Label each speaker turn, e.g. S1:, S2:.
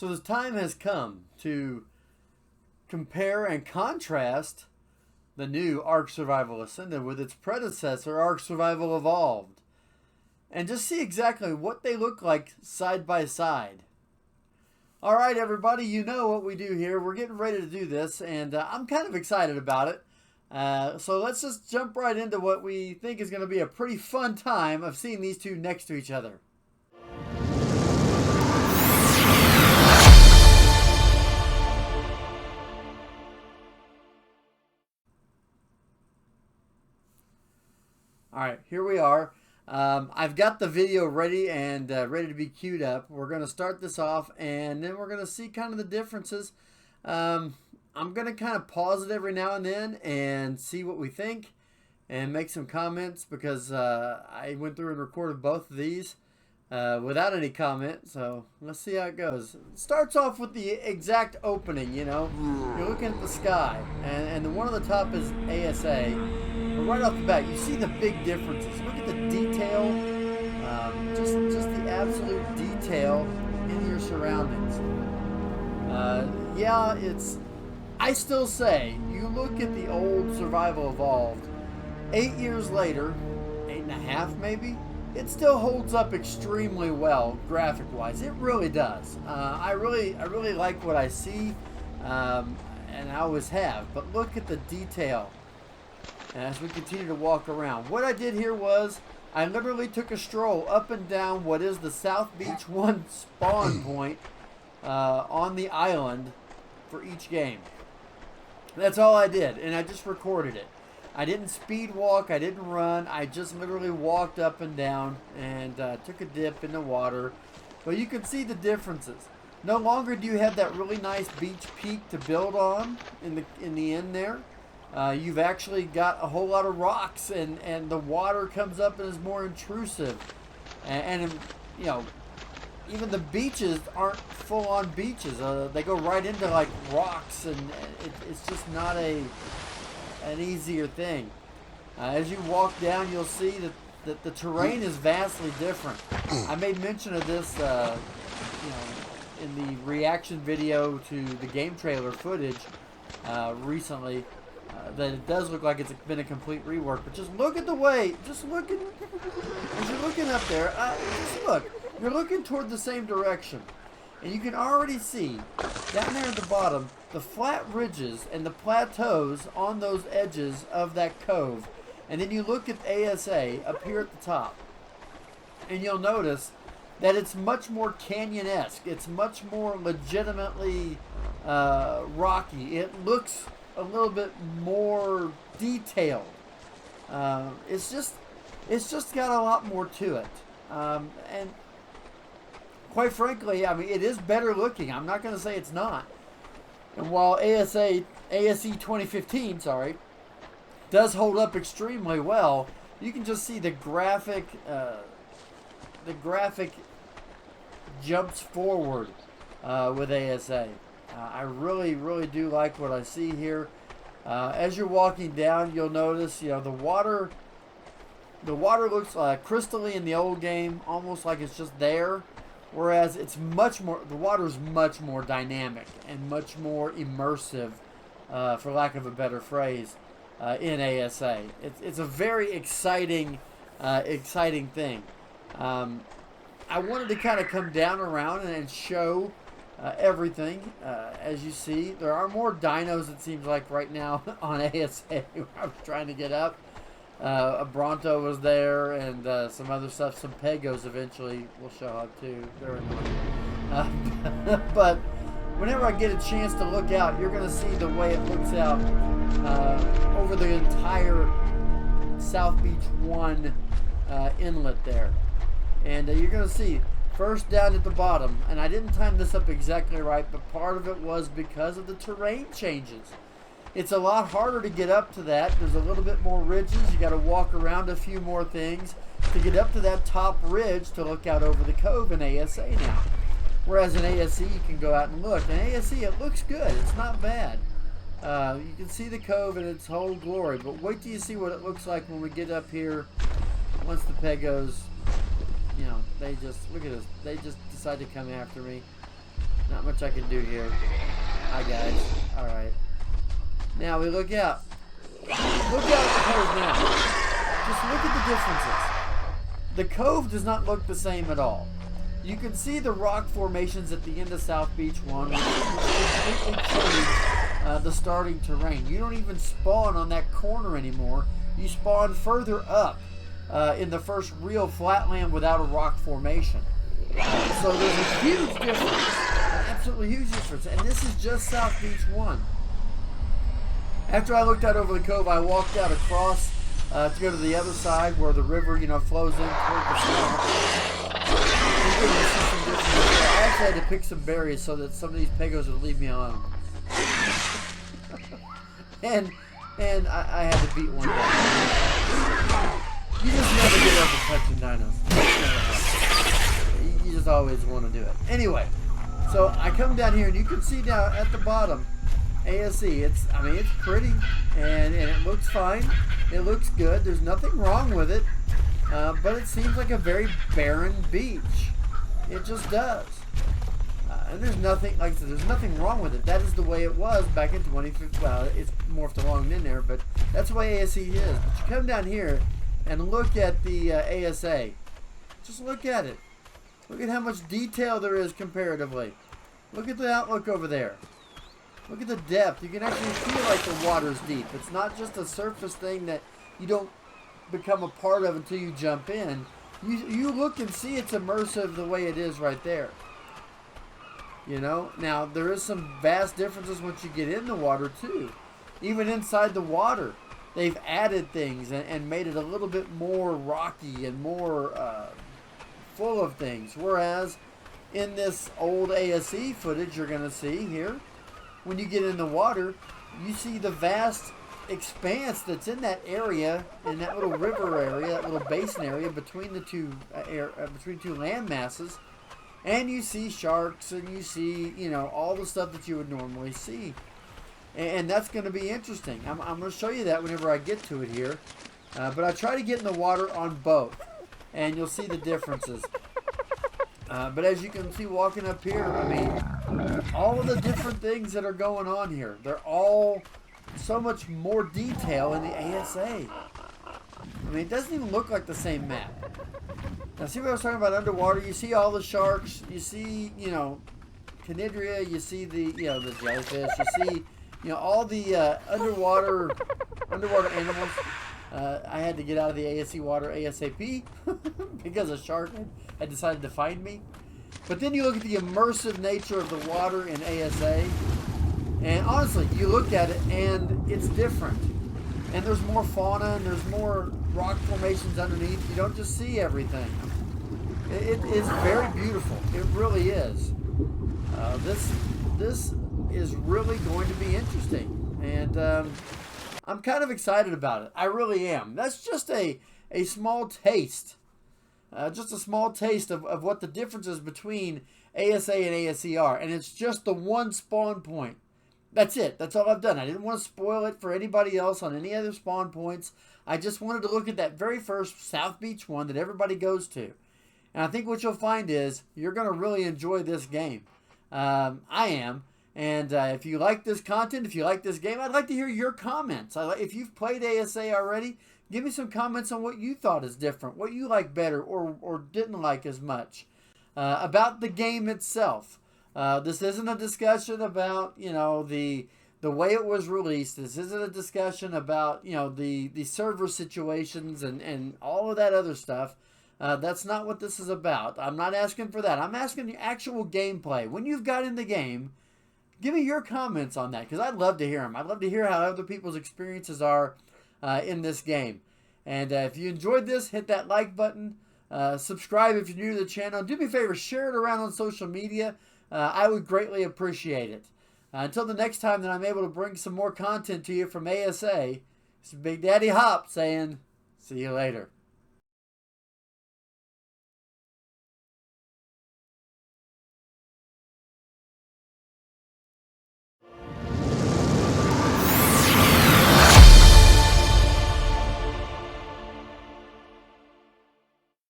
S1: So the time has come to compare and contrast the new Ark Survival Ascended with its predecessor, Ark Survival Evolved, and just see exactly what they look like side by side. All right, everybody, you know what we do here. We're getting ready to do this, and I'm kind of excited about it. So let's just jump right into what we think is going to be a pretty fun time of seeing these two next to each other. All right, here we are. I've got the video ready and ready to be queued up. We're going to start this off, and then we're going to see kind of the differences. I'm going to kind of pause it every now and then and see what we think and make some comments, because I went through and recorded both of these without any comment. So let's see how it goes. It starts off with the exact opening, you know. You're looking at the sky, and the one on the top is ASA. But right off the bat, you see the big differences. Look at the detail, just the absolute detail in your surroundings. Yeah, I still say, you look at the old Survival Evolved, 8 years later, 8.5 maybe, it still holds up extremely well graphic-wise. It really does. I really like what I see, and I always have. But look at the detail as we continue to walk around. What I did here was I literally took a stroll up and down what is the South Beach 1 spawn point on the island for each game. That's all I did, and I just recorded it. I didn't speed walk, I didn't run, I just literally walked up and down and took a dip in the water. But you can see the differences. No longer do you have that really nice beach peak to build on in the end there. You've actually got a whole lot of rocks, and the water comes up and is more intrusive. And you know, even the beaches aren't full-on beaches. They go right into like rocks, and it's just not an easier thing. As you walk down, you'll see that the terrain is vastly different. I made mention of this, you know, in the reaction video to the game trailer footage recently. That it does look like it's been a complete rework, but just look at the way, as you're looking up there, just look, you're looking toward the same direction, and you can already see, down there at the bottom, the flat ridges and the plateaus on those edges of that cove, and then you look at ASA up here at the top, and you'll notice that it's much more canyon-esque, it's much more legitimately rocky. It looks a little bit more detailed. It's just got a lot more to it, and quite frankly, I mean, it is better looking. I'm not going to say it's not. And while ASE 2015, does hold up extremely well, you can just see the graphic jumps forward with ASA. I really do like what I see here. As you're walking down, you'll notice, you know, the water looks crystally in the old game, almost like it's just there, whereas it's the water's much more dynamic and much more immersive, for lack of a better phrase, in ASA. It's a very exciting thing. I wanted to kind of come down around and show everything. As you see, there are more dinos, it seems like, right now on ASA where I was trying to get up. A Bronto was there, and some other stuff. Some Pegos eventually will show up too. They're annoying. But whenever I get a chance to look out, you're going to see the way it looks out over the entire South Beach 1 inlet there. And you're going to see first down at the bottom, and I didn't time this up exactly right, but part of it was because of the terrain changes. It's a lot harder to get up to that. There's a little bit more ridges. You got to walk around a few more things to get up to that top ridge to look out over the cove in ASA now. Whereas in ASE, you can go out and look. In ASE, it looks good. It's not bad. You can see the cove in its whole glory, but wait till you see what it looks like when we get up here once the Pegos, you know, they just, look at this, they just decide to come after me. Not much I can do here. Hi, guys. Alright. Now we look out. Look out at the cove now. Just look at the differences. The cove does not look the same at all. You can see the rock formations at the end of South Beach 1, which completely changed the starting terrain. You don't even spawn on that corner anymore. You spawn further up in the first real flatland without a rock formation. So there's a huge difference, an absolutely huge difference, and this is just South Beach 1. After I looked out over the cove, I walked out across to go to the other side where the river, flows in toward the swamp. I actually had to pick some berries so that some of these pegos would leave me alone. and I had to beat one down. You just never get over touching dinos. You just always want to do it. Anyway, so I come down here and you can see down at the bottom, ASE. It's pretty and it looks fine. It looks good. There's nothing wrong with it, but it seems like a very barren beach. It just does. And there's nothing, like I said, there's nothing wrong with it. That is the way it was back in 2015. Well, it's morphed along in there, but that's the way ASE is. But you come down here and look at the ASA. Just look at it. Look at how much detail there is comparatively. Look at the outlook over there. Look at the depth. You can actually feel like the water's deep. It's not just a surface thing that you don't become a part of until you jump in. You look and see it's immersive the way it is right there. Now there is some vast differences once you get in the water too. Even inside the water, they've added things and made it a little bit more rocky and more full of things. Whereas in this old ASE footage you're going to see here, when you get in the water, you see the vast expanse that's in that area, in that little river area, that little basin area between the between two land masses, and you see sharks and you see all the stuff that you would normally see, and that's going to be interesting. I'm going to show you that whenever I get to it here, but I try to get in the water on both, and you'll see the differences. But as you can see walking up here, all of the different things that are going on here, they're all so much more detail in the ASA. It doesn't even look like the same map. Now see what I was talking about underwater? You see all the sharks, you see, Canidria, you see the jellyfish, you see, all the underwater animals. I had to get out of the ASE water ASAP because a shark had decided to find me. But then you look at the immersive nature of the water in ASA, and honestly, you look at it and it's different. And there's more fauna and there's more rock formations underneath. You don't just see everything. It is very beautiful. It really is. This is really going to be interesting. And I'm kind of excited about it. I really am. That's just a small taste. Just a small taste of what the differences between ASA and ASE are. And it's just the one spawn point. That's it. That's all I've done. I didn't want to spoil it for anybody else on any other spawn points. I just wanted to look at that very first South Beach one that everybody goes to. And I think what you'll find is you're going to really enjoy this game. I am. And if you like this content, if you like this game, I'd like to hear your comments. If you've played ASA already, give me some comments on what you thought is different, what you like better or didn't like as much about the game itself. This isn't a discussion about, the way it was released. This isn't a discussion about, the server situations and all of that other stuff. That's not what this is about. I'm not asking for that. I'm asking the actual gameplay. When you've got in the game, give me your comments on that, because I'd love to hear them. I'd love to hear how other people's experiences are in this game. And if you enjoyed this, hit that like button. Subscribe if you're new to the channel. Do me a favor, share it around on social media. I would greatly appreciate it. Until the next time that I'm able to bring some more content to you from ASA, it's Big Daddy Hopp saying, see you later.